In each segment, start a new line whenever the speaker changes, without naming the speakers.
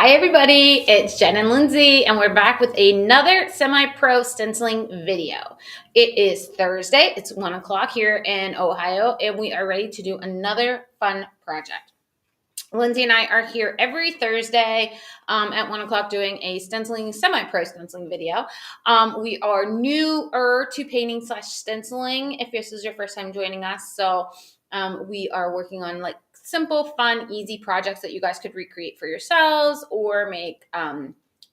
Hi everybody, it's Jen and Lindsey, and we're back with another semi-pro stenciling video. It is Thursday, it's 1 o'clock here in Ohio, and we are ready to do another fun project. Lindsey and I are here every Thursday at 1 o'clock doing a stenciling, semi-pro stenciling video. We are newer to painting / stenciling if this is your first time joining us. So we are working on like simple, fun, easy projects that you guys could recreate for yourselves or make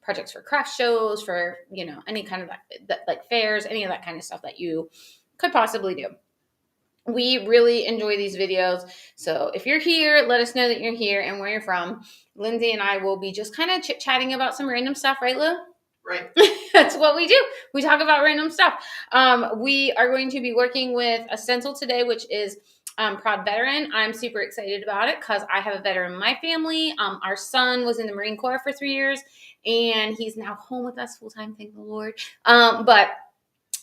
projects for craft shows, for, you know, any kind of that, like fairs, any of that kind of stuff that you could possibly do. We really enjoy these videos. So if you're here, let us know that you're here and where you're from. Lindsey and I will be just kind of chit-chatting about some random stuff, right, Lou?
Right.
That's what we do. We talk about random stuff. We are going to be working with a stencil today, which is Proud Veteran. I'm super excited about it because I have a veteran in my family. Our son was in the Marine Corps for 3 years, and he's now home with us full-time, thank the Lord. But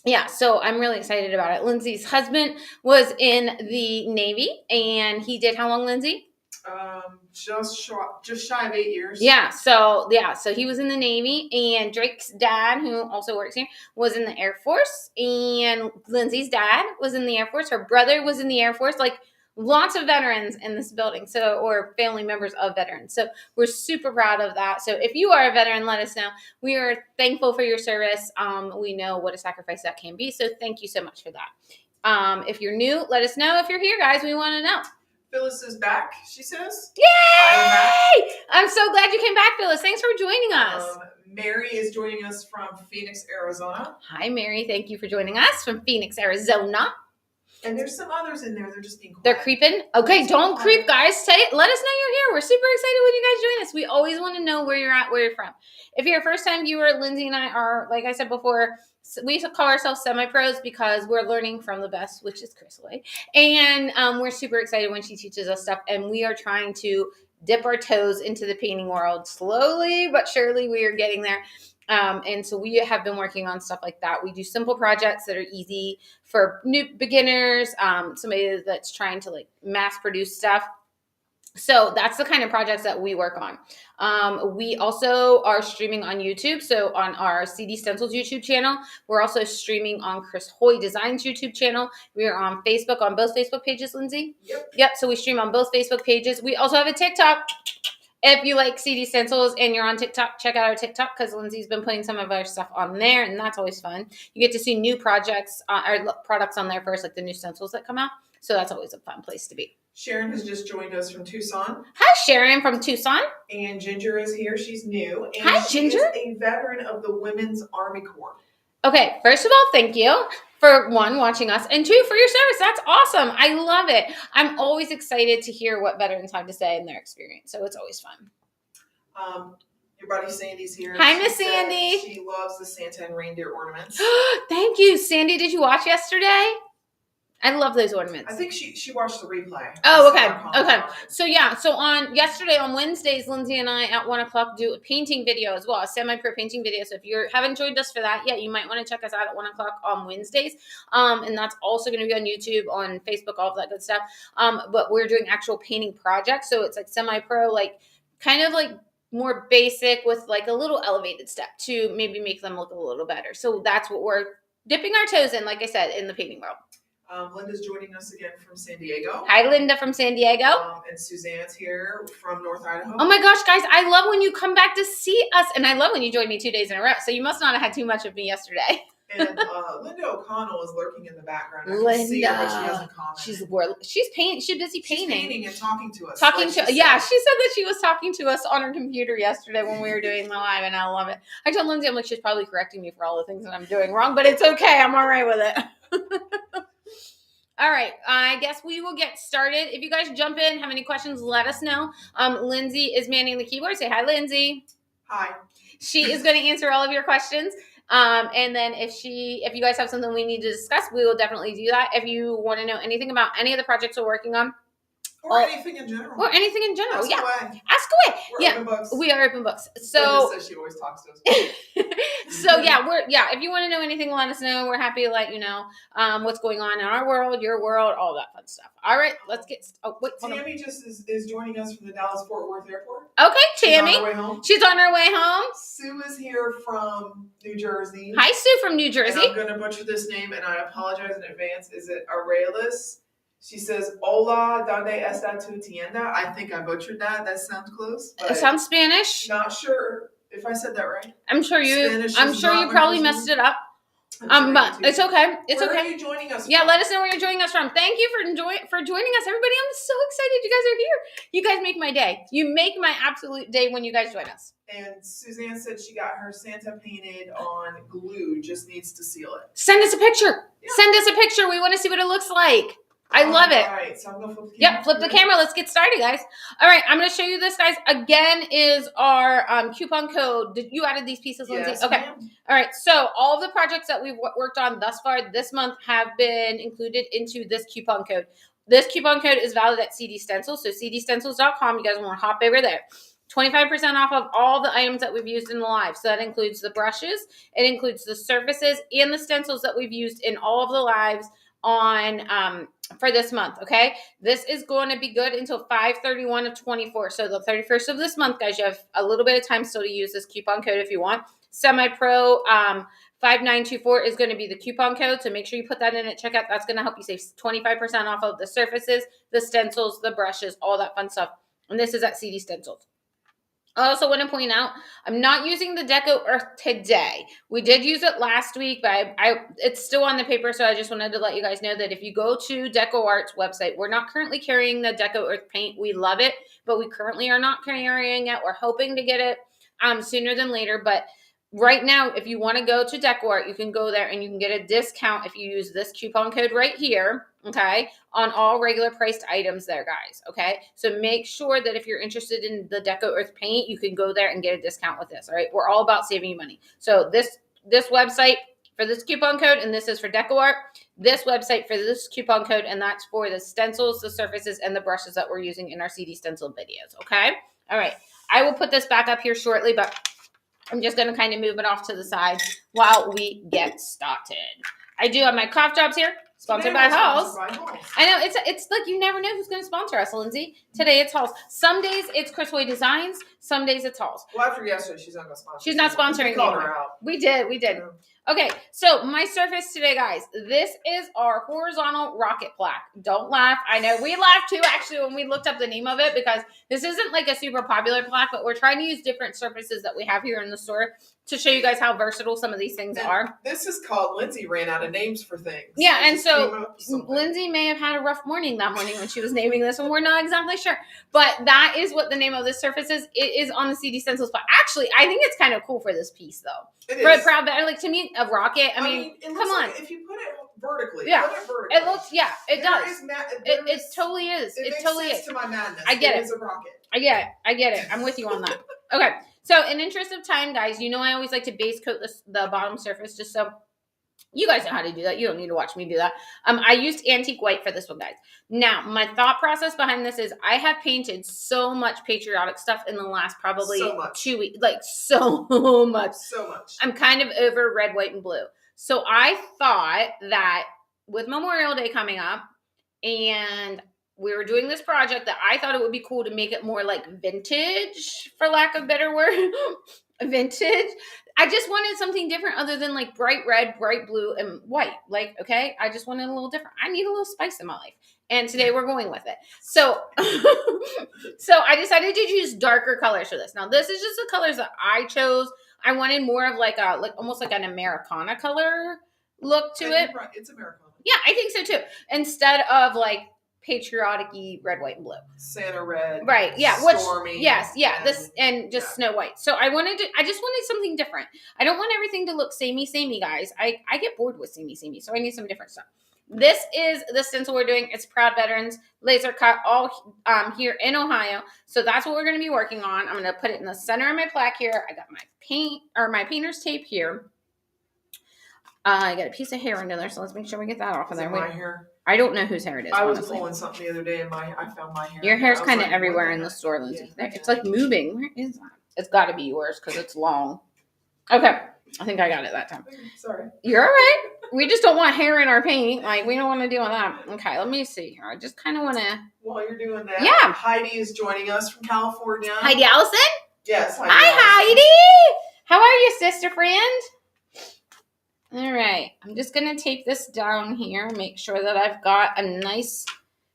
yeah, so I'm really excited about it. Lindsey's husband was in the Navy, and he did how long, Lindsey?
Just shy of 8 years.
So he was in the Navy, and Drake's dad, who also works here, was in the Air Force, and Lindsey's dad was in the Air Force. Her brother was in the Air Force. Like, lots of veterans in this building, or family members of veterans. So we're super proud of that. So if you are a veteran, let us know. We are thankful for your service. We know what a sacrifice that can be. So thank you so much for that. If you're new, let us know. If you're here, guys, we want to know.
Phyllis is back, she says.
Yay! I'm so glad you came back, Phyllis. Thanks for joining us.
Mary is joining us from Phoenix, Arizona.
Hi, Mary. Thank you for joining us from Phoenix, Arizona.
And there's some others in there. They're just being quiet.
They're creeping? Okay, don't creep, guys. Let us know you're here. We're super excited when you guys join us. We always want to know where you're at, where you're from. If you're a first-time viewer, Lindsey and I are, like I said before, we call ourselves semi-pros because we're learning from the best, which is Chris Way. And we're super excited when she teaches us stuff. And we are trying to dip our toes into the painting world. Slowly but surely, we are getting there. And so we have been working on stuff like that. We do simple projects that are easy for new beginners, somebody that's trying to like mass produce stuff. So that's the kind of projects that we work on. We also are streaming on YouTube. So on our CD Stencils YouTube channel, we're also streaming on Chris Hoy Designs YouTube channel. We are on Facebook, on both Facebook pages, Lindsey?
Yep.
So we stream on both Facebook pages. We also have a TikTok. If you like CD Stencils and you're on TikTok, check out our TikTok because Lindsey's been putting some of our stuff on there, and that's always fun. You get to see new projects, or products on there first, like the new stencils that come out. So that's always a fun place to be.
Sharon has just joined us from Tucson.
Hi, Sharon from Tucson.
And Ginger is here. She's new. And
Hi, Ginger.
She is a veteran of the Women's Army Corps.
Okay, first of all, thank you for one, watching us, and two, for your service. That's awesome. I love it. I'm always excited to hear what veterans have to say in their experience, so it's always fun.
Your buddy Sandy's here.
Hi, Miss Sandy.
She loves the Santa and reindeer ornaments.
Thank you, Sandy. Did you watch yesterday? I love those ornaments.
I think she watched the replay.
Oh, okay. So on yesterday, on Wednesdays, Lindsey and I at 1 o'clock do a painting video as well, a semi-pro painting video. So if you haven't joined us for that yet, you might want to check us out at 1 o'clock on Wednesdays. And that's also going to be on YouTube, on Facebook, all of that good stuff. But we're doing actual painting projects. So it's like semi-pro, like kind of like more basic with like a little elevated step to maybe make them look a little better. So that's what we're dipping our toes in, like I said, in the painting world.
Linda's joining us again from San Diego.
Hi, Linda from San Diego.
And Suzanne's here from North Idaho.
Oh my gosh, guys, I love when you come back to see us. And I love when you join me 2 days in a row. So you must not have had too much of me yesterday.
And Linda O'Connell is lurking in the background. I can see her, but she hasn't commented. She's busy painting. She's painting and talking to us.
She said that she was talking to us on her computer yesterday when we were doing the live, and I love it. I told Lindsey, I'm like, she's probably correcting me for all the things that I'm doing wrong, but it's okay. I'm all right with it. All right, I guess we will get started. If you guys jump in, have any questions, let us know. Lindsey is manning the keyboard. Say hi, Lindsey.
Hi.
She is going to answer all of your questions. And then if you guys have something we need to discuss, we will definitely do that. If you want to know anything about any of the projects we're working on,
Or anything in general.
Or anything in general.
Ask away.
Ask away.
We're open books.
We are open books. So
Linda says she always talks to us.
So if you want to know anything, let us know. We're happy to let you know what's going on in our world, your world, all that fun stuff. All right, let's get.
Tammy just is joining us from the Dallas-Fort Worth airport.
Okay, Tammy.
She's on her way home.
She's on her way home.
Sue is here from New Jersey.
Hi, Sue from New Jersey.
And I'm going to butcher this name, and I apologize in advance. Is it Arelis? She says, "Hola, ¿dónde está tu tienda?" I think I butchered that. That sounds close.
It sounds Spanish.
Not sure if I said that right.
I'm sure you probably messed it up. But it's okay. It's okay.
Where are you joining us from?
Yeah, let us know where you're joining us from. Thank you for joining us, everybody. I'm so excited you guys are here. You guys make my day. You make my absolute day when you guys join us.
And Suzanne said she got her Santa painted on glue. Just needs to seal it.
Send us a picture. Yeah. Send us a picture. We want to see what it looks like. I love it.
All right, so I'm going to flip the camera.
Yep, flip the camera. Let's get started, guys. All right, I'm going to show you this, guys. Again is our coupon code. Did you added these pieces, Lindsay?
Yes,
okay.
ma'am.
All right, so all of the projects that we've worked on thus far this month have been included into this coupon code. This coupon code is valid at CD Stencils, so cdstencils.com. You guys want to hop over there. 25% off of all the items that we've used in the live. So that includes the brushes, it includes the surfaces, and the stencils that we've used in all of the lives on for this month. Okay, this is going to be good until 5/31 of 24. So the 31st of this month, guys, you have a little bit of time still to use this coupon code if you want. Semi-Pro 5924 is going to be the coupon code, so make sure you put that in at checkout. That's going to help you save 25% off of the surfaces, the stencils, the brushes, all that fun stuff. And this is at CD Stencils. I also want to point out, I'm not using the Deco Earth today. We did use it last week, but it's still on the paper, so I just wanted to let you guys know that if you go to Deco Art's website, we're not currently carrying the Deco Earth paint. We love it, but we currently are not carrying it. We're hoping to get it sooner than later, but right now, if you want to go to Deco Art, you can go there and you can get a discount if you use this coupon code right here, okay, on all regular priced items there, guys, okay? So make sure that if you're interested in the Deco Earth paint, you can go there and get a discount with this, all right? We're all about saving you money. So this website for this coupon code, and this is for Deco Art, this website for this coupon code, and that's for the stencils, the surfaces, and the brushes that we're using in our CD Stencil videos, okay? All right, I will put this back up here shortly, but I'm just going to kind of move it off to the side while we get started. I do have my cough drops here, sponsored by Halls. I know, it's like you never know who's going to sponsor us, Lindsay. Today it's Halls. Some days it's Chris Way Designs. Some days it's Halls.
Well, after yesterday, she's not going to sponsor.
She's not sponsoring me. We did. Yeah. Okay, so my surface today, guys, this is our horizontal rocket plaque. Don't laugh. I know we laughed too, actually, when we looked up the name of it, because this isn't like a super popular plaque, but we're trying to use different surfaces that we have here in the store to show you guys how versatile some of these things are.
This is called Lindsay ran out of names for things.
Yeah, and so Lindsay may have had a rough morning that morning when she was naming this one. We're not exactly sure, but that is what the name of this surface is. It is on the CD Stencils, but actually, I think it's kind of cool for this piece, though.
It is.
Proud, like, to me, a rocket. I mean come on.
Like if you put it vertically,
yeah,
put it vertically.
It looks, yeah, it does. It totally is. It totally is.
To my madness.
I get it.
It is a rocket.
I get it. I'm with you on that. Okay, so in interest of time, guys, you know I always like to base coat the bottom surface just so you guys know how to do that. You don't need to watch me do that. I used antique white for this one, guys. Now, my thought process behind this is I have painted so much patriotic stuff in the last probably 2 weeks. Like, so much.
So much.
I'm kind of over red, white, and blue. So I thought that with Memorial Day coming up and we were doing this project, that I thought it would be cool to make it more like vintage, for lack of a better word. Vintage. I just wanted something different other than like bright red, bright blue, and white. Like, okay, I just wanted a little different. I need a little spice in my life. And today we're going with it. So, so I decided to choose darker colors for this. Now, this is just the colors that I chose. I wanted more of like almost like an Americana color look to it.
Right. It's Americana.
Yeah, I think so too. Instead of like patriotic-y red, white, and blue.
Santa red.
Right. Yeah.
Stormy.
Yes. Yeah. This and just Snow White. So I just wanted something different. I don't want everything to look samey, guys. I get bored with samey. So I need some different stuff. This is the stencil we're doing. It's Proud Veterans laser cut, all here in Ohio. So that's what we're going to be working on. I'm going to put it in the center of my plaque here. I got my painter's tape here. I got a piece of hair under there, so let's make sure we get that off of
Is
there.
it my hair?
I don't know whose hair it is.
I was
honestly.
pulling something the other day and I found my hair.
Your hair's
I was
kind of
like,
everywhere
what
in the
heck?
store, Lindsay.
Yeah,
It's like moving. Where is that? It's got to be yours because it's long. Okay. I think I got it that time.
Sorry.
You're all right. We just don't want hair in our paint. Like, we don't want to deal with that. Okay, let me see here. I just kind of want to.
While you're doing that,
Yeah.
Heidi is joining us from California.
Heidi Allison?
Yes, Heidi
Hi,
Allison.
Heidi. How are you, sister friend? All right. I'm just going to tape this down here. Make sure that I've got a nice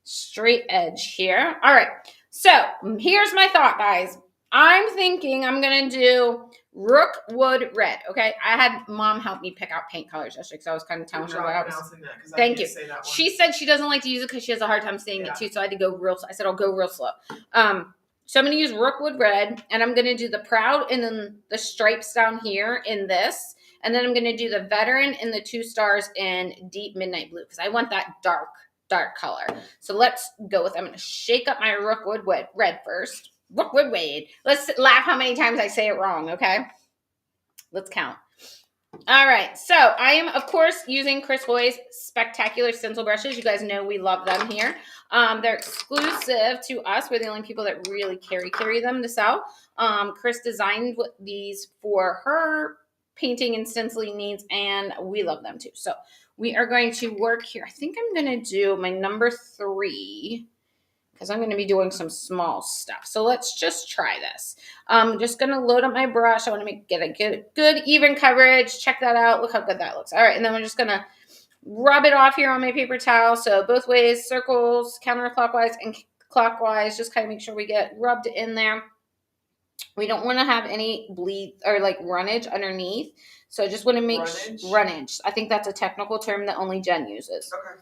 straight edge here. All right. So here's my thought, guys. I'm thinking I'm going to do Rookwood Red, okay? I had Mom help me pick out paint colors yesterday because I was kind of telling her what I was. Thank you. She said she doesn't like to use it because she has a hard time saying it too, so I had to go real slow. I said I'll go real slow. So I'm going to use Rookwood Red, and I'm going to do the Proud and then the stripes down here in this, and then I'm going to do the Veteran and the 2 stars in Deep Midnight Blue because I want that dark color. So let's go with, I'm going to shake up my Rookwood Red first. Rookwood Red. Let's laugh how many times I say it wrong, okay? Let's count. All right, so I am, of course, using Chris Hoy's Spectacular Stencil brushes. You guys know we love them here. They're exclusive to us. We're the only people that really carry them to sell. Chris designed these for her painting and stenciling needs, and we love them too. So we are going to work here. I think I'm going to do my number 3 because I'm going to be doing some small stuff. So let's just try this. I'm just going to load up my brush. I want to get a good even coverage. Check that out. Look how good that looks. All right, and then we're just going to rub it off here on my paper towel. So both ways, circles, counterclockwise and clockwise. Just kind of make sure we get rubbed in there. We don't want to have any bleed or like runnage underneath. So I just want to make runnage. I think that's a technical term that only Jen uses.
Okay.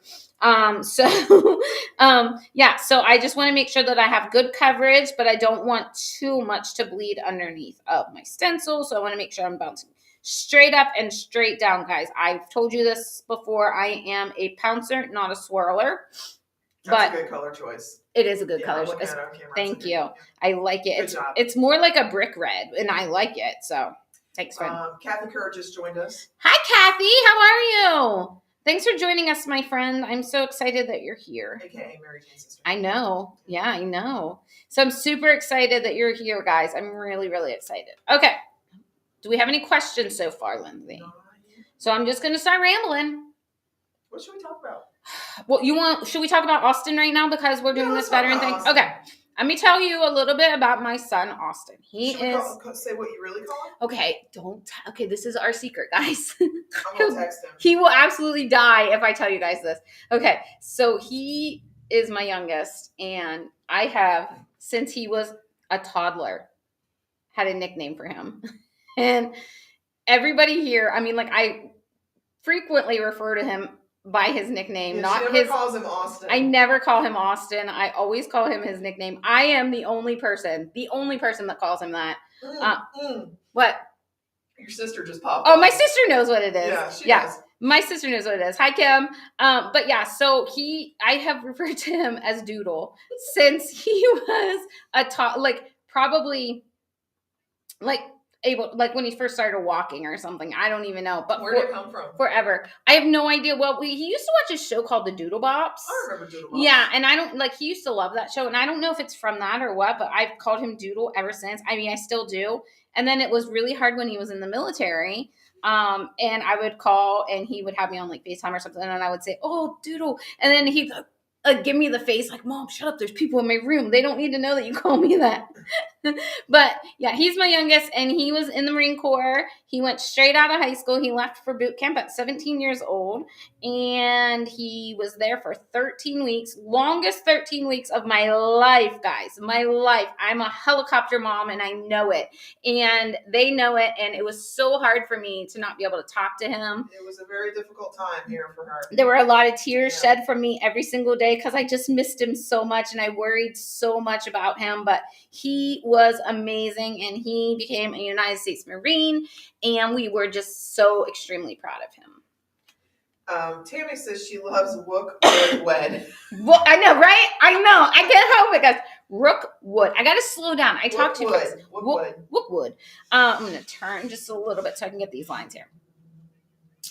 Yeah, so I just want to make sure that I have good coverage, but I don't want too much to bleed underneath of my stencil. So I want to make sure I'm bouncing straight up and straight down, guys. I've told you this before. I am a pouncer, not a swirler.
That's a good color choice.
It is a good color choice. Thank you. I like it. It's more like a brick red, and I like it. So thanks, friend.
Kathy Kerr just joined us.
Hi, Kathy. How are you? Thanks for joining us, my friend. I'm so excited that you're here.
AKA Mary Jane's sister.
I know. Yeah, I know. So I'm super excited that you're here, guys. I'm really, really excited. Okay. Do we have any questions so far, Lindsay?
No.
So I'm just going to start rambling.
What should we talk about?
Well, should we talk about Austin right now because we're doing this veteran thing?
Austin.
Okay. Let me tell you a little bit about my son, Austin.
Say what you really call him?
Okay, this is our secret, guys.
I'm going to text him.
He will absolutely die if I tell you guys this. Okay, so he is my youngest, and I have, since he was a toddler, had a nickname for him. And everybody here, I mean, like, I frequently refer to him by his nickname, not his.
Calls him Austin.
I never call him Austin. I always call him his nickname. I am the only person that calls him that. What?
Your sister just popped.
Oh, my sister knows what it is.
Yeah, she does.
My sister knows what it is. Hi, Kim. But yeah, so I have referred to him as Doodle since he was probably when he first started walking or something. I don't even know. But
where did it come from?
Forever. I have no idea. Well, he used to watch a show called The Doodle Bops.
I remember Doodle Bops.
Yeah, and I don't he used to love that show, and I don't know if it's from that or what, but I've called him Doodle ever since. I mean, I still do. And then it was really hard when he was in the military. And I would call and he would have me on like FaceTime or something, and I would say, "Oh, Doodle," and then he'd give me the face like, "Mom, shut up. There's people in my room. They don't need to know that you call me that." But yeah, he's my youngest, and he was in the Marine Corps. He went straight out of high school. He left for boot camp at 17 years old, and he was there for 13 weeks. Longest 13 weeks of my life, guys. My life. I'm a helicopter mom, and I know it, and they know it, and it was so hard for me to not be able to talk to him.
It was a very difficult time here for her.
There were a lot of tears shed from me every single day because I just missed him so much, and I worried so much about him, but he was amazing, and he became a United States Marine, and we were just so extremely proud of him.
Tammy says she loves Rookwood.
Well, I know, right? I know. I can't help it, guys. Rookwood. I got to slow down. I talk too fast. Rookwood. I'm going to turn just a little bit so I can get these lines here.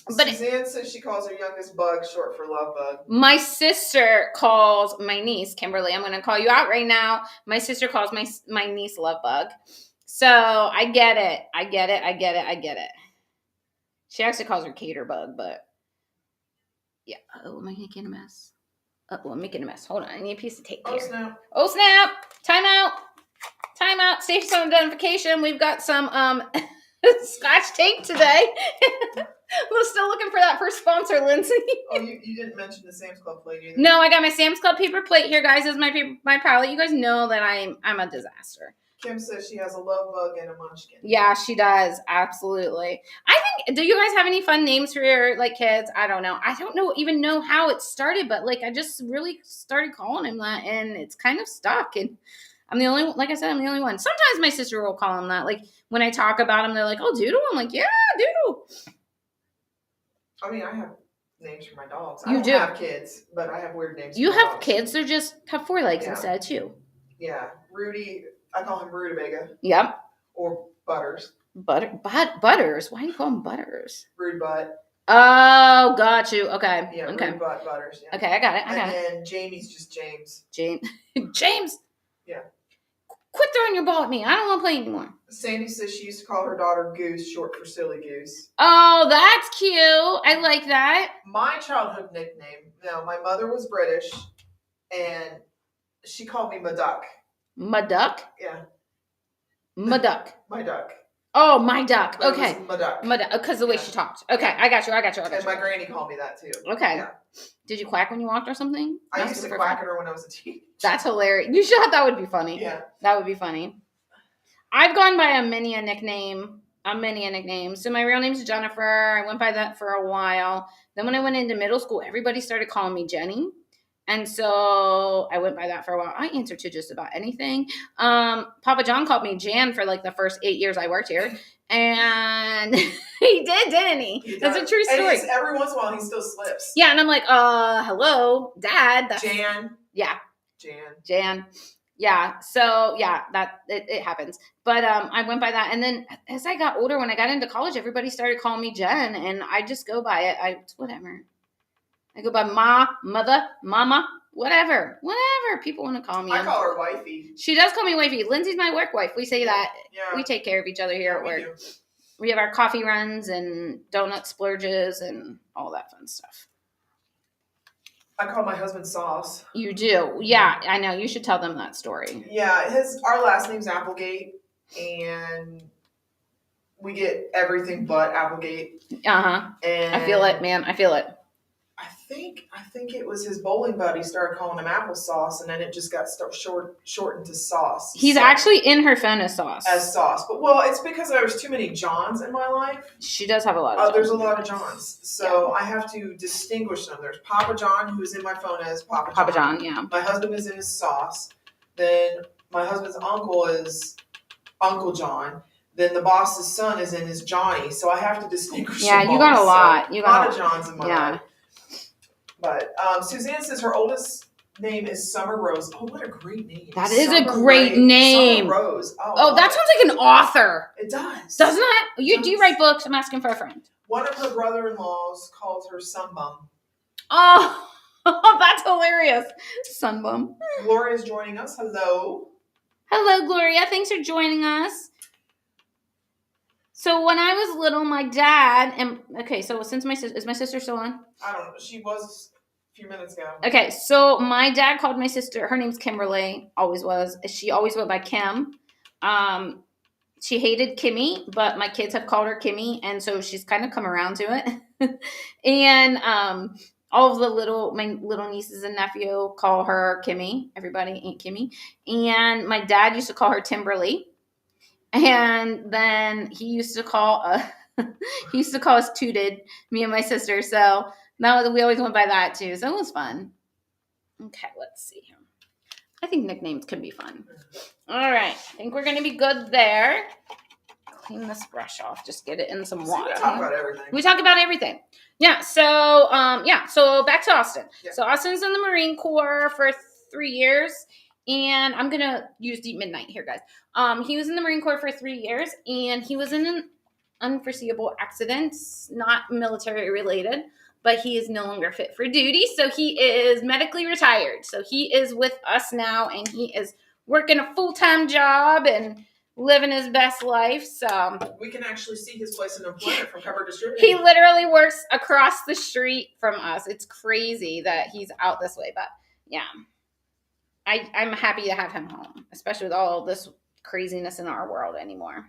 But
Suzanne says she calls her youngest bug short for love bug.
My sister calls my niece, Kimberly, I'm going to call you out right now. My sister calls my niece Love Bug. So I get it. She actually calls her Cater Bug, but yeah. Oh, am I making a mess? Oh, I'm making a mess. Hold on. I need a piece of tape here. Oh, snap. Time out. Safety identification. We've got some Scotch tape today. We're still looking for that first sponsor, Lindsay.
Oh, you didn't mention the Sam's Club plate either.
No, I got my Sam's Club paper plate here, guys. This is my palette. You guys know that I'm a disaster.
Kim says she has a love bug and a munchkin.
Yeah, she does. Absolutely. I think, do you guys have any fun names for your kids? I don't know. I don't even know how it started, but I just really started calling him that, and it's kind of stuck. And I'm the only, like I said, I'm the only one. Sometimes my sister will call him that. When I talk about him, they're like, "Oh, Doodle." I'm like, "Yeah, Doodle."
I mean, I have names for my dogs.
You
I don't
do
have kids, but I have weird names.
You
for my
have
dogs.
kids? They're just have 4 legs instead of 2.
Yeah, Rudy. I call him Rutabaga.
Yep.
Or Butters.
Butters. Why do you call him Butters?
Rude butt.
Oh, got you. Okay.
Yeah,
okay.
Rude butt Butters. Yeah.
Okay, I got it.
And Jamie's just James.
James.
Yeah.
Quit throwing your ball at me. I don't want to play anymore.
Sandy says she used to call her daughter Goose, short for Silly Goose.
Oh, that's cute. I like that.
My childhood nickname. Now, my mother was British, and she called me Maduck.
Maduck?
Yeah.
Maduck.
My duck.
Oh, my duck.
But
okay.
Maduck.
Because the way she talked. Okay, I got you.
And my granny called me that too.
Okay.
Yeah.
Did you quack when you walked or something?
I used to quack at her when I was a teenager.
That's hilarious. You should have. That would be funny.
Yeah.
That would be funny. I've gone by a nickname. So my real name's Jennifer. I went by that for a while. Then when I went into middle school, everybody started calling me Jenny. And so I went by that for a while. I answered to just about anything. Papa John called me Jan for the first 8 years I worked here. And he did, didn't he? That's a true story.
And every once in a while, he still slips.
Yeah, and I'm like, hello, Dad.
Jan.
Yeah.
Jan.
Yeah. So yeah, that it happens. But I went by that, and then as I got older, when I got into college, everybody started calling me Jen, and I just go by it. It's whatever. I go by mother, mama, whatever people want to call me.
I call her wifey.
She does call me wifey. Lindsay's my work wife. We say that.
Yeah.
We take care of each other here at work.
Do.
We have our coffee runs and donut splurges and all that fun stuff.
I call my husband Sauce.
You do? Yeah, I know. You should tell them that story.
Yeah, our last name's Applegate, and we get everything but Applegate.
Uh-huh.
And
I feel it, man. I feel it.
I think it was his bowling buddy started calling him Applesauce, and then it just got shortened to Sauce.
He's actually in her phone as Sauce.
But it's because there's too many Johns in my life.
She does have a lot of Johns.
There's a lot of Johns. So I have to distinguish them. There's Papa John, who's in my phone as Papa John.
Papa John, yeah.
My husband is in his Sauce. Then my husband's uncle is Uncle John. Then the boss's son is in his Johnny. So I have to distinguish them.
Yeah, you got a lot. You got
a lot of Johns in my life. But Suzanne says her oldest name is Summer Rose. Oh, what a great name.
That is a great name.
Summer Rose.
Oh, that sounds like an author.
It does.
Doesn't it? Do you write books? I'm asking for a friend.
One of her brother-in-laws called her Sunbum.
Oh, that's hilarious. Sunbum.
Gloria's joining us. Hello.
Hello, Gloria. Thanks for joining us. So when I was little, my dad since is my sister still on?
I don't know. She was a few minutes ago.
Okay, so my dad called my sister. Her name's Kimberly. Always was. She always went by Kim. She hated Kimmy, but my kids have called her Kimmy, and so she's kind of come around to it. And all of my little nieces and nephew call her Kimmy. Everybody ain't Kimmy. And my dad used to call her Timberly. And then he used to call us Tooted, me and my sister. So we always went by that too. So it was fun. Okay, let's see here. I think nicknames can be fun. All right, I think we're gonna be good there. Clean this brush off. Just get it in some water.
We talk about everything.
We talk about everything. Yeah. So So back to Austin.
Yeah.
So Austin's in the Marine Corps for 3 years. And I'm going to use Deep Midnight here, guys. He was in the Marine Corps for 3 years, and he was in unforeseeable accidents, not military related, but he is no longer fit for duty. So he is medically retired. So he is with us now, and he is working a full-time job and living his best life. So
we can actually see his place in employment from Cover Distributing.
He literally works across the street from us. It's crazy that he's out this way, but yeah. I'm happy to have him home, especially with all this craziness in our world anymore.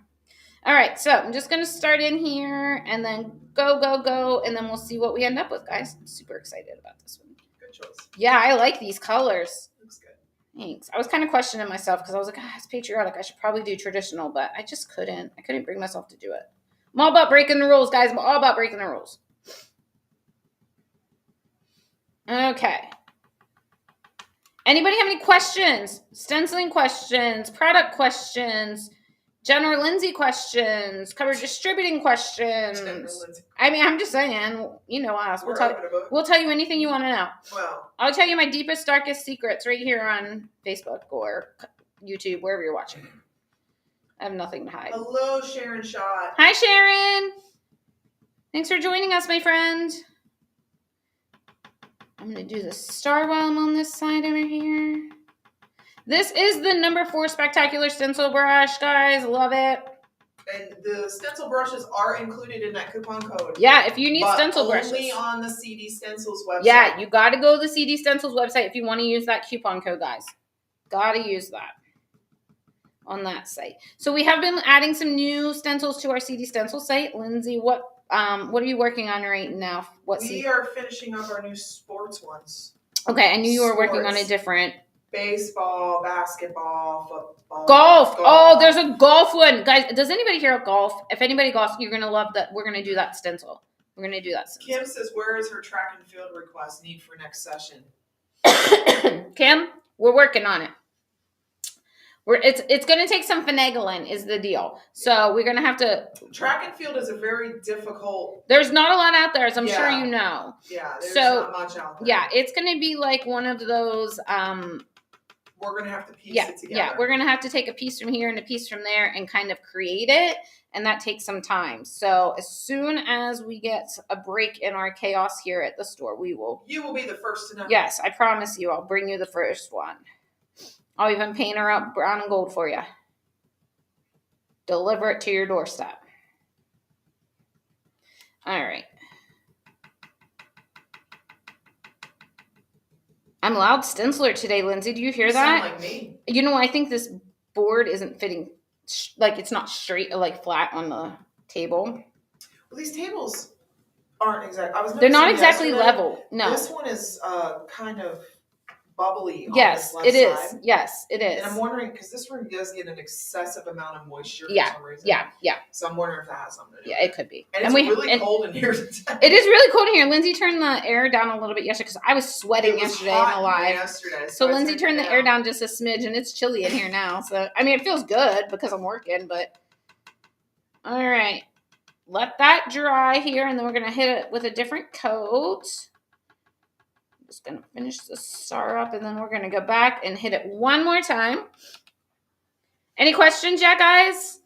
All right, so I'm just going to start in here and then go, and then we'll see what we end up with, guys. I'm super excited about this one.
Good choice.
Yeah, I like these colors.
Looks good.
Thanks. I was kind of questioning myself because I was like, it's patriotic. I should probably do traditional, but I just couldn't. I couldn't bring myself to do it. I'm all about breaking the rules, guys. I'm all about breaking the rules. Okay. Anybody have any questions? Stenciling questions, product questions, Jen or Lindsey questions, cover distributing questions. I mean, I'm just saying, you know us. We'll tell you anything you want to know.
Well,
I'll tell you my deepest, darkest secrets right here on Facebook or YouTube, wherever you're watching. I have nothing to hide.
Hello, Sharon Shot.
Hi, Sharon. Thanks for joining us, my friend. I'm going to do the star while I'm on this side over here. This is the number 4 Spectacular Stencil brush, guys. Love it.
And the stencil brushes are included in that coupon code.
Yeah, if you need stencil brushes.
Only on the CD Stencils website.
Yeah, you got to go to the CD Stencils website if you want to use that coupon code, guys. Got to use that on that site. So we have been adding some new stencils to our CD Stencil site. Lindsey, what are you working on right now?
We are finishing up our new sports ones.
Okay, I knew you were working on a different.
Baseball, basketball, football.
Golf. Oh, there's a golf one. Guys, does anybody here golf? If anybody golfs, you're going to love that. We're going to do that stencil. We're going to do that stencil.
Kim says, where is her track and field request need for next session?
Kim, we're working on it. It's going to take some finagling is the deal. So we're going to have to.
Track and field is a very difficult.
There's not a lot out there, as I'm sure you know.
Yeah, there's not much out there.
Yeah, it's going to be like one of those.
We're going to have to piece it together.
Yeah, we're going to have to take a piece from here and a piece from there and kind of create it. And that takes some time. So as soon as we get a break in our chaos here at the store, we will.
You will be the first to know.
Yes, I promise you. I'll bring you the first one. I'll even paint her up brown and gold for you. Deliver it to your doorstep. All right. I'm loud stenciler today, Lindsey. Do you hear that?
Sound like me.
You know, I think this board isn't fitting, like it's not straight, like flat on the table.
Well, these tables aren't exactly.
They're not exactly level. No.
This one is kind of bubbly.
Yes,
on this left
it is.
side.
Yes, it is.
And I'm wondering because this room does get an excessive amount of moisture for some reason.
Yeah.
So I'm wondering if that has something to do with
it could be.
And it's really cold in here today.
It is really cold in here. Lindsey turned the air down a little bit yesterday because I was sweating yesterday in the live.
So
Lindsey turned the air down just a smidge, and it's chilly in here now. So I mean, it feels good because I'm working, but all right. Let that dry here, and then we're gonna hit it with a different coat. Just going to finish the star up, and then we're going to go back and hit it one more time. Any questions yet, guys?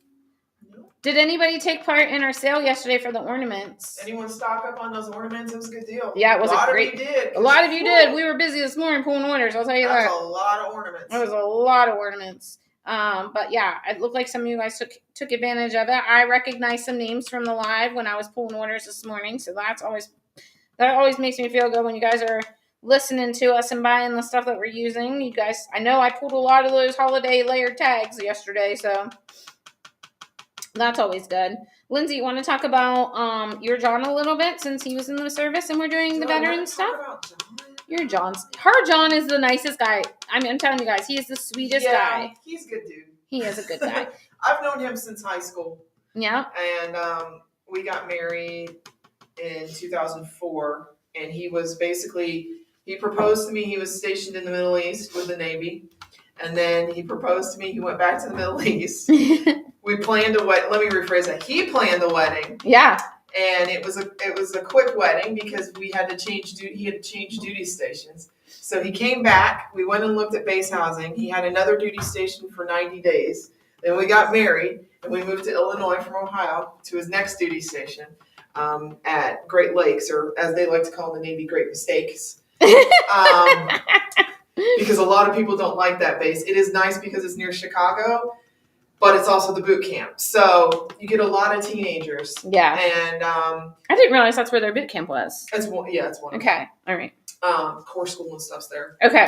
No.
Did anybody take part in our sale yesterday for the ornaments?
Anyone stock up on those ornaments? It was a good deal.
Yeah, it was a great.
Of you did.
A lot of you did. We were busy this morning pulling orders. I'll tell you that.
That's a lot of ornaments.
It was a lot of ornaments. But yeah, it looked like some of you guys took advantage of it. I recognized some names from the live when I was pulling orders this morning, so that always makes me feel good when you guys are listening to us and buying the stuff that we're using. You guys, I know I pulled a lot of those holiday layered tags yesterday, so that's always good. Lindsey, you want to talk about your John a little bit since he was in the service and we're doing the veteran stuff? Your her John is the nicest guy. I mean, I'm telling you guys, he is the sweetest guy.
He's a good dude.
He is a good guy.
I've known him since high school.
Yeah.
And we got married in 2004, and he was basically. He proposed to me. He was stationed in the Middle East with the Navy. And then he proposed to me. He went back to the Middle East. We planned a wedding. Let me rephrase that. He planned the wedding.
Yeah.
And it was a quick wedding because we had to change duty. He had to change duty stations. So he came back. We went and looked at base housing. He had another duty station for 90 days. Then we got married, and we moved to Illinois from Ohio to his next duty station at Great Lakes, or as they like to call the Navy, Great Mistakes. Because a lot of people don't like that base. It is nice because it's near Chicago, but it's also the boot camp. So you get a lot of teenagers.
Yeah.
And
I didn't realize that's where their boot camp was.
It's one.
Okay. All right.
Core school and stuff's there.
Okay.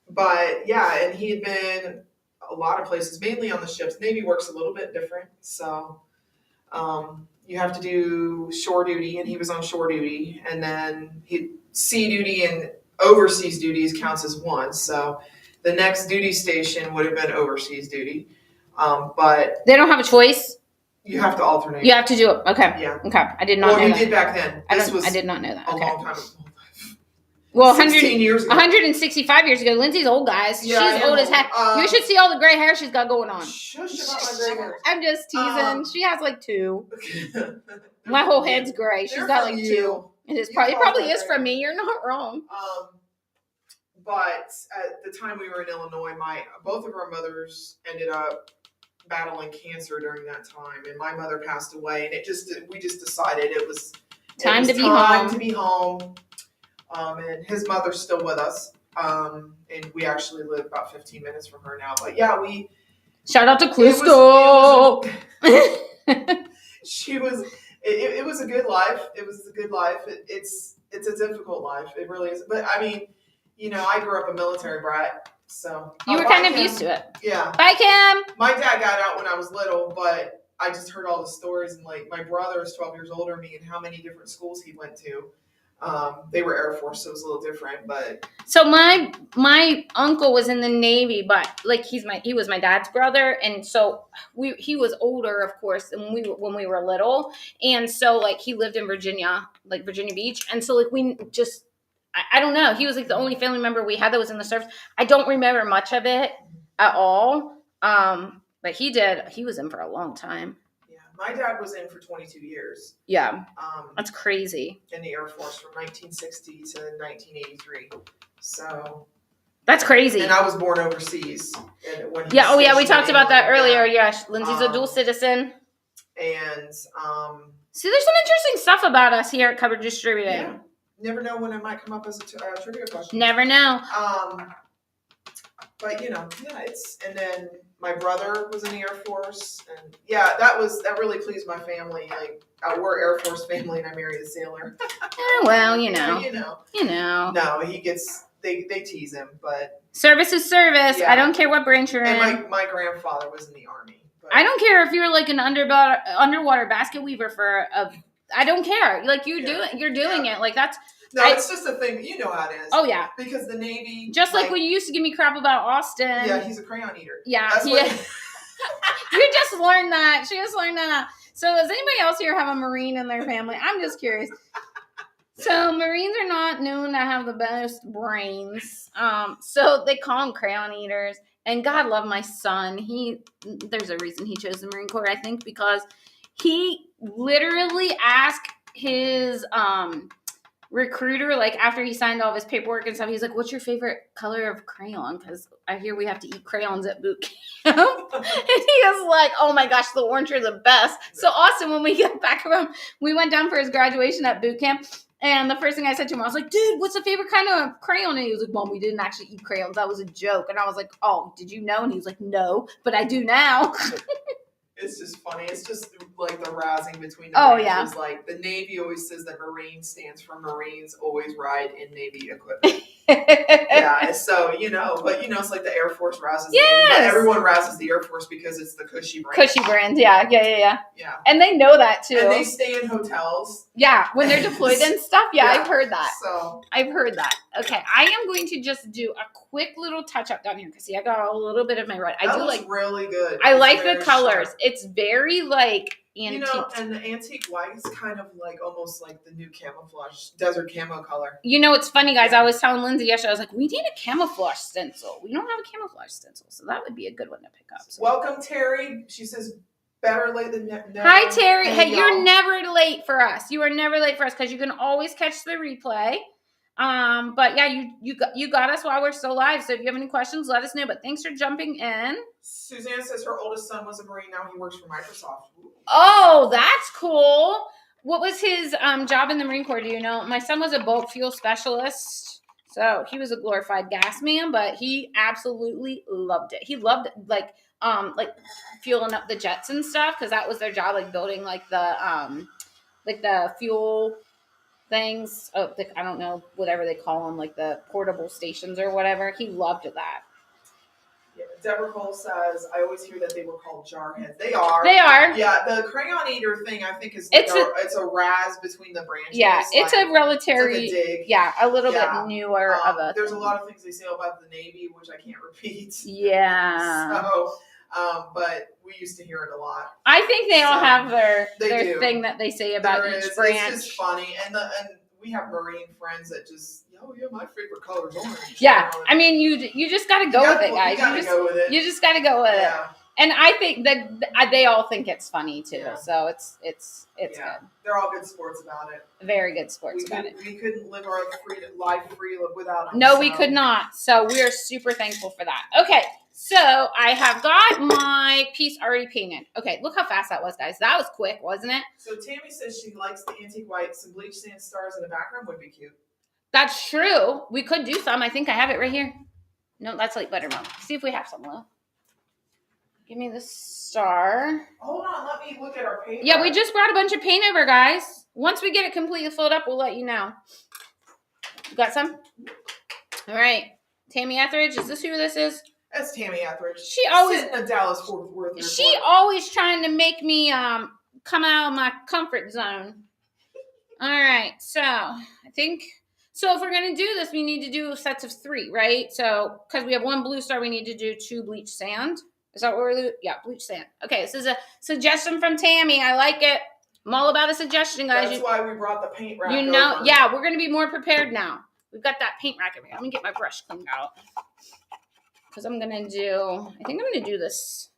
But yeah, and he had been a lot of places, mainly on the ships. Navy works a little bit different. So you have to do shore duty, and he was on shore duty. And then sea duty and overseas duties counts as one. So the next duty station would have been overseas duty. But
they don't have a choice.
You have to alternate.
You have to do it. Okay.
Yeah.
Okay. I did not know that.
Well, you did back then.
I did not know that.
A
Okay.
long time ago.
Well,
16 years ago.
165 years ago. Lindsay's old, guys.
Yeah,
she's old as heck. You should see all the gray hair she's got going on.
Shush about my gray hair.
I'm just teasing. She has like 2. My whole head's gray. She's got like 2. It probably is from me. You're not wrong.
But at the time we were in Illinois, both of our mothers ended up battling cancer during that time, and my mother passed away, and we just decided it was
time to be home.
And his mother's still with us, and we actually live about 15 minutes from her now. But yeah,
shout out to Clusto.
It was a good life. It was a good life. It's a difficult life. It really is. But I mean, I grew up a military brat, so
you were kind of used to it.
Yeah.
Bye, Kim.
My dad got out when I was little, but I just heard all the stories, and like my brother is 12 years older than me, and how many different schools he went to. They were Air Force, so it was a little different, but.
So my uncle was in the Navy, but like he was my dad's brother, and so he was older, of course, when we were little, and so like he lived in Virginia, like Virginia Beach, and so like we just I don't know, he was like the only family member we had that was in the service. I don't remember much of it at all, but he was in for a long time.
My dad was in for 22 years.
Yeah. That's crazy.
In the Air Force from 1960 to 1983. So.
That's crazy.
And I was born overseas.
We talked about that earlier. Yeah, Lindsay's a dual citizen.
And.
See, there's some interesting stuff about us here at Cupboard Distributing. Yeah.
Never know when it might come up as a trivia question.
Never know.
But and then my brother was in the Air Force, and yeah, that really pleased my family. Like, we're Air Force family, and I married a sailor.
Well,
No, they tease him, but
service is service. Yeah. I don't care what branch you're in.
And my grandfather was in the Army. But.
I don't care if you're like an underwater basket weaver I don't care. Like you're doing it. Like that's.
No, it's just a thing. You know how it is.
Oh, yeah.
Because the Navy...
Just like when you used to give me crap about Austin.
Yeah, he's a crayon eater.
Yeah. You just learned that. She just learned that. So does anybody else here have a Marine in their family? I'm just curious. So Marines are not known to have the best brains. So they call them crayon eaters. And God love my son. There's a reason he chose the Marine Corps, I think, because he literally asked his... recruiter, like after he signed all of his paperwork and stuff, he's like, what's your favorite color of crayon? Because I hear we have to eat crayons at boot camp. And he was like, oh my gosh, the orange are the best. So Austin, when we got back from, we went down for his graduation at boot camp, and the first thing I said to him, I was like, dude, what's the favorite kind of crayon? And he was like, Mom, we didn't actually eat crayons. That was a joke. And I was like, oh, did you know? And he was like, no, but I do now.
It's just funny. It's just like the razzing between the branches.
Yeah.
Like the Navy always says that Marine stands for Marines always ride in Navy equipment. Yeah, so but it's like the Air Force razzes.
Yes.
Navy. Everyone razzes the Air Force because it's the cushy brand.
Cushy brand, yeah.
Yeah.
And they know that too.
And they stay in hotels.
Yeah, when they're deployed and stuff. Yeah,
Yeah.
I've heard that.
So
I've heard that. Okay, I am going to just do a quick little touch up down here because see, I got a little bit of my red.
That looks really good.
I like the colors. Sharp. It's very like antique.
And the antique white is kind of like almost like the new camouflage desert camo color.
It's funny, guys. I was telling Lindsay yesterday. I was like, we need a camouflage stencil. We don't have a camouflage stencil, so that would be a good one to pick up. So.
Welcome, Terry. She says. Better late than never.
Hi, Terry. Hey, you're never late for us. You are never late for us because you can always catch the replay. But yeah, you got us while we're still live. So if you have any questions, let us know. But thanks for jumping in.
Suzanne says her oldest son was a Marine. Now he works for Microsoft. Ooh.
Oh, that's cool. What was his job in the Marine Corps? Do you know? My son was a bulk fuel specialist. So he was a glorified gas man, but he absolutely loved it. He loved like fueling up the jets and stuff because that was their job, like building like the fuel things. Oh, I don't know, whatever they call them, like the portable stations or whatever. He loved that.
Yeah, Deborah Cole says, I always hear that they were called jarheads. They are.
They are.
Yeah, the crayon eater thing, I think, is like it's a raz between the branches.
Yeah, it's like, a relatively,
it's like a dig.
Yeah, a little bit newer of a
There's a lot of things they say about the Navy, which I can't repeat.
Yeah.
So, but we used to hear it a lot.
I think they all have their thing that they say about
there
each
is.
branch.
It's just funny. And we have Marine friends that just, my favorite color is orange.
Yeah, I mean, you just got to go with it, guys. You just got to go with it. And I think that they all think it's funny too. Yeah. So it's good.
They're all good sports about it.
Very good sports about it.
We couldn't live our life free without them.
No, we could not. So we are super thankful for that. Okay, so I have got my piece already painted. Okay, look how fast that was, guys. That was quick, wasn't it?
So Tammy says she likes the antique white. Some bleach sand stars in the background would be cute.
That's true. We could do some. I think I have it right here. No, that's like buttermilk. See if we have some left. Give me the star.
Hold on, let me look at our paint.
Yeah, we just brought a bunch of paint over, guys. Once we get it completely filled up, we'll let you know. You got some? All right. Tammy Etheridge, is this who this is?
That's Tammy Etheridge.
She always
sitting in Dallas Fort Worth.
She always trying to make me come out of my comfort zone. All right, so I think if we're gonna do this, we need to do sets of 3, right? So because we have 1 blue star, we need to do 2 bleach sand. Is that what we're doing? Yeah, bleach sand. Okay, this is a suggestion from Tammy. I like it. I'm all about a suggestion, guys.
That's why we brought the paint rack.
Yeah, we're going to be more prepared now. We've got that paint rack over here. Let me get my brush cleaned out. Because I think I'm going to do this.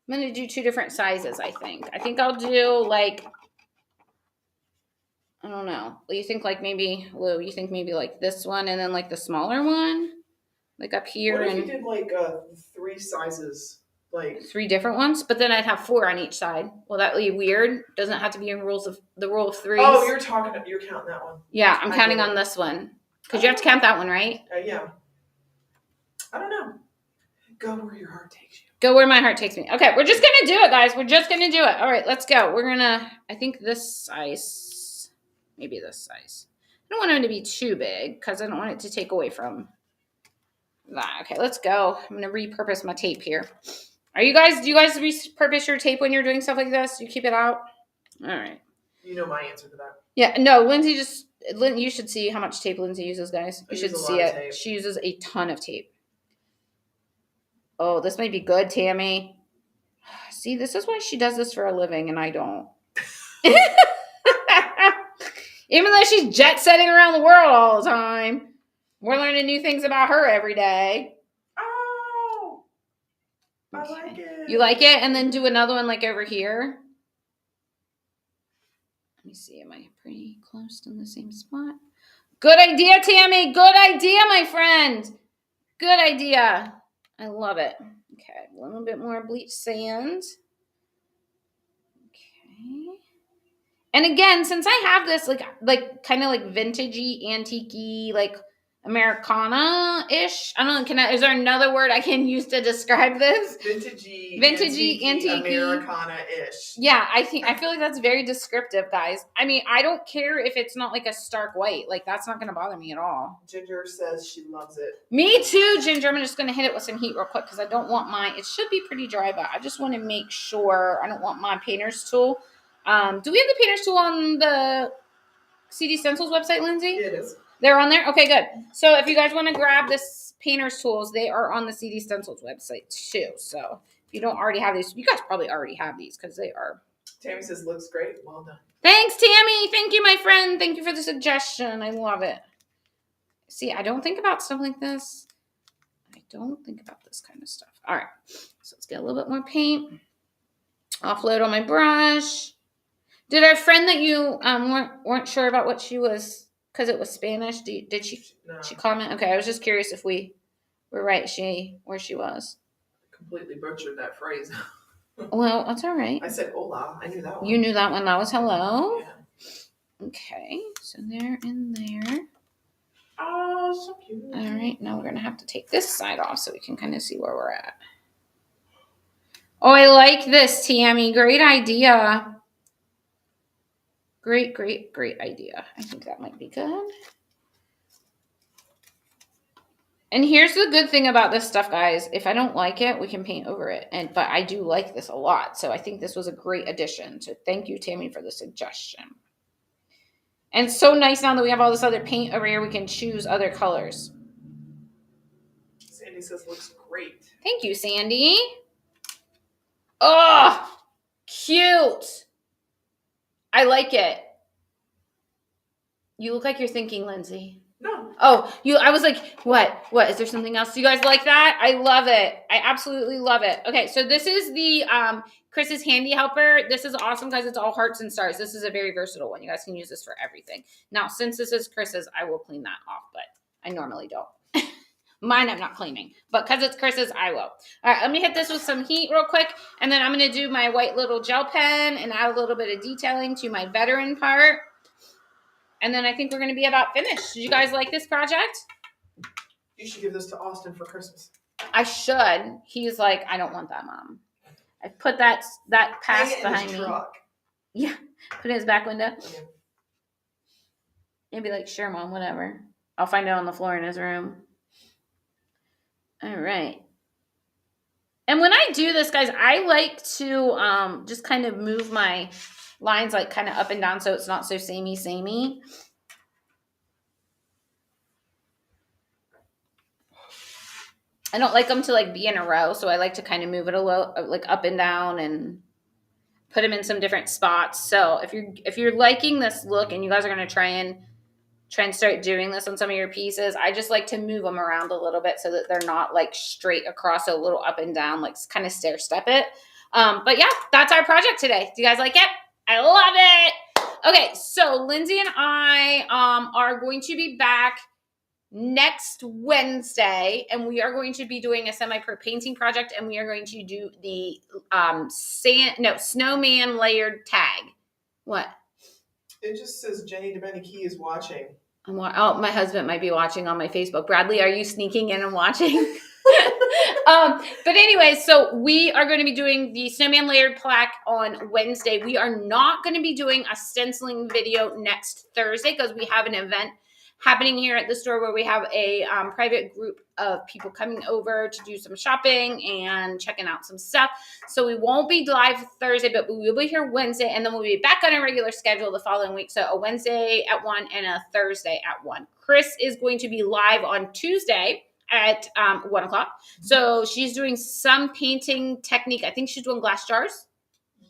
I'm going to do 2 different sizes, I think. I think I'll do like, I don't know. You think like maybe, Lou, you think maybe like this one and then like the smaller one? Like up here.
What if you did like 3 sizes? Like
3 different ones, but then I'd have 4 on each side. Well, that would be weird. Doesn't it have to be in the rule of 3s?
Oh, you're counting that one.
Yeah, I'm counting on this one. Because you have to count that one, right?
Yeah. I don't know. Go where your heart takes you.
Go where my heart takes me. Okay, we're just going to do it, guys. We're just going to do it. All right, let's go. We're going to, I think this size, maybe this size. I don't want it to be too big because I don't want it to take away from that. Okay, let's go. I'm going to repurpose my tape here. Do you guys repurpose your tape when you're doing stuff like this? You keep it out? All right.
You know my answer to that.
Yeah, no, Lindsay you should see how much tape Lindsay uses, guys. You should see it.
Tape.
She uses a ton of tape. Oh, this might be good, Tammy. See, this is why she does this for a living and I don't. Even though she's jet setting around the world all the time. We're learning new things about her every day.
Oh,
okay.
I like it.
You like it? And then do another one like over here. Let me see. Am I pretty close to the same spot? Good idea, Tammy. Good idea, my friend. Good idea. I love it. Okay, a little bit more bleach sand. Okay. And again, since I have this like kind of like vintagey, antique-y, like Americana-ish. I don't know. Is there another word I can use to describe this?
Vintagey,
antique
Americana-ish.
Yeah, I feel like that's very descriptive, guys. I mean, I don't care if it's not like a stark white. Like, that's not going to bother me at all.
Ginger says she loves it.
Me too, Ginger. I'm just going to hit it with some heat real quick because I don't want it should be pretty dry, but I just want to make sure I don't want my painter's tool. Do we have the painter's tool on the CD Stencils website, Lindsay?
It is.
They're on there? Okay, good. So if you guys want to grab this painter's tools, they are on the CD Stencils website too. So if you don't already have these, you guys probably already have these because they are.
Tammy says, looks great. Well done.
Thanks, Tammy. Thank you, my friend. Thank you for the suggestion. I love it. See, I don't think about stuff like this. I don't think about this kind of stuff. All right. So let's get a little bit more paint. Offload on my brush. Did our friend that you weren't sure about what she was because it was Spanish. Did she
No,
comment? Okay, I was just curious if we were right. Where she was.
completely butchered that phrase.
Well, that's all right.
I said hola. I knew that one.
You knew that one. That was hello.
Yeah.
Okay, so they're in there.
Oh, so cute.
All right, now we're going to have to take this side off so we can kind of see where we're at. Oh, I like this, Tammy. Great idea. Great idea. I think that might be good. And here's the good thing about this stuff, guys. If I don't like it, we can paint over it. But I do like this a lot. So I think this was a great addition. So thank you, Tammy, for the suggestion. And it's so nice now that we have all this other paint over here, we can choose other colors.
Sandy says looks great.
Thank you, Sandy. Oh, cute. I like it. You look like you're thinking, Lindsay.
No.
Oh, I was like, what? Is there something else? Do you guys like that? I love it. I absolutely love it. Okay, so this is the Chris's Handy Helper. This is awesome because it's all hearts and stars. This is a very versatile one. You guys can use this for everything. Now, since this is Chris's, I will clean that off, but I normally don't. Mine I'm not cleaning, but because it's Chris's, I will. All right, let me hit this with some heat real quick, and then I'm going to do my white little gel pen and add a little bit of detailing to my veteran part. And then I think we're going to be about finished. Did you guys like this project?
You should give this to Austin for Christmas.
I should. He's like, I don't want that, Mom. I put that pass behind me.
Truck.
Yeah, put it in his back window.
Yeah.
He'd be like, sure, Mom, whatever. I'll find it on the floor in his room. All right. And when I do this, guys, I like to just kind of move my lines like kind of up and down so it's not so samey. I don't like them to like be in a row, so I like to kind of move it a little like up and down and put them in some different spots. So if you're liking this look and you guys are going to try and start doing this on some of your pieces, I just like to move them around a little bit so that they're not like straight across, so a little up and down, like kind of stair step it. But yeah, that's our project today. Do you guys like it? I love it. Okay, so Lindsay and I are going to be back next Wednesday, and we are going to be doing a semi-pro painting project, and we are going to do the snowman layered tag. What?
It just says Jenny DeBenicki is watching.
Oh, my husband might be watching on my Facebook. Bradley, are you sneaking in and watching? But anyway, so we are going to be doing the snowman layered plaque on Wednesday. We are not going to be doing a stenciling video next Thursday because we have an event happening here at the store where we have a private group of people coming over to do some shopping and checking out some stuff. So we won't be live Thursday, but we will be here Wednesday, and then we'll be back on a regular schedule the following week. So a Wednesday at 1 and a Thursday at 1. Chris is going to be live on Tuesday at 1 o'clock. So she's doing some painting technique. I think she's doing glass jars.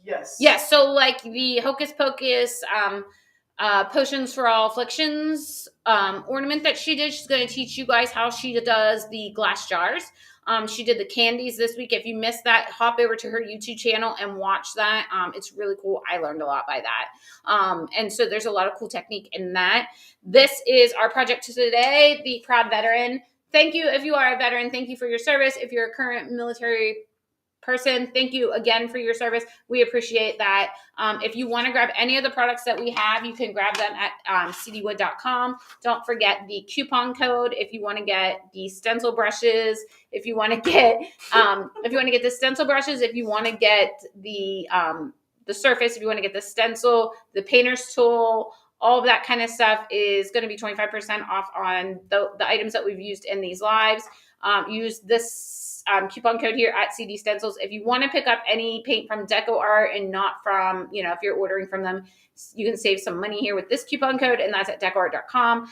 Yes.
Yes. So like the Hocus Pocus Potions for All Afflictions ornament that she did. She's going to teach you guys how she does the glass jars. She did the candies this week. If you missed that, hop over to her YouTube channel and watch that. It's really cool. I learned a lot by that. And so there's a lot of cool technique in that. This is our project today, the Proud Veteran. Thank you if you are a veteran. Thank you for your service. If you're a current military person, thank you again for your service. We appreciate that. If you want to grab any of the products that we have, you can grab them at cdwood.com. Don't forget the coupon code if you want to get the stencil brushes, if you want to get the stencil brushes, if you want to get the surface, if you want to get the stencil, the painter's tool, all of that kind of stuff is going to be 25% off on the items that we've used in these lives. Use this coupon code here at CD Stencils. If you want to pick up any paint from Deco Art and not from, if you're ordering from them, you can save some money here with this coupon code, and that's at decoart.com.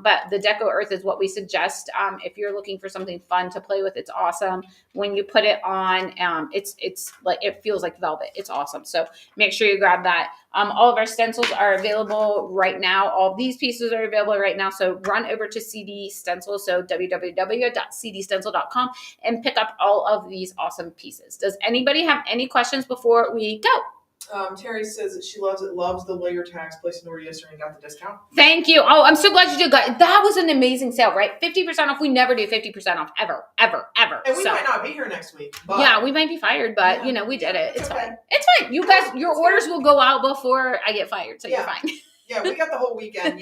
But the Deco Earth is what we suggest. If you're looking for something fun to play with, it's awesome. When you put it on, it's like, it feels like velvet. It's awesome. So make sure you grab that. All of our stencils are available right now. All of these pieces are available right now. So run over to CD Stencils, so www.cdstencil.com, and pick up all of these awesome pieces. Does anybody have any questions before we go?
Terry says that she loves the layer tags. Placed an order yesterday and got the discount.
Thank you. Oh, I'm so glad you did that. That was an amazing sale, right? 50% off. We never do 50% off ever.
And we might not be here next week. But
yeah, we might be fired, but we did it. It's
okay.
fine. It's fine. You guys, your orders will go out before I get fired, so you're fine.
Yeah, we got the whole weekend,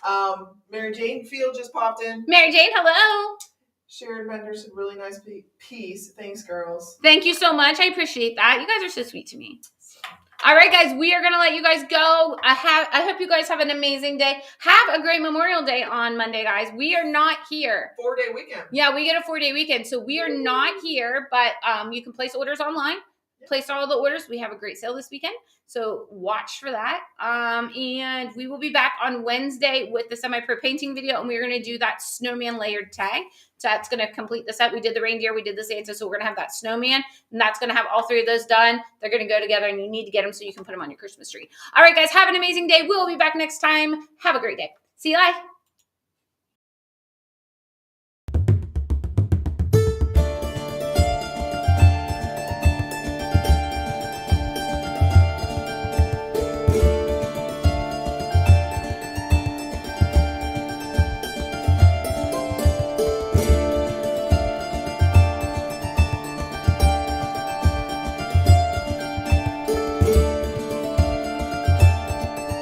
So, Mary Jane Field just popped in.
Mary Jane, hello.
Sharon Bender said, really nice piece. Thanks, girls.
Thank you so much. I appreciate that. You guys are so sweet to me. All right, guys, we are going to let you guys go. I hope you guys have an amazing day. Have a great Memorial Day on Monday, guys. We are not here.
4-day weekend.
Yeah, we get a 4-day weekend. So we are not here, but you can place orders online. Place all the orders. We have a great sale this weekend. So watch for that. And we will be back on Wednesday with the semi-pro painting video. And we're going to do that snowman layered tag. So that's going to complete the set. We did the reindeer. We did the Santa. So we're going to have that snowman. And that's going to have all 3 of those done. They're going to go together. And you need to get them so you can put them on your Christmas tree. All right, guys. Have an amazing day. We'll be back next time. Have a great day. See you. Bye.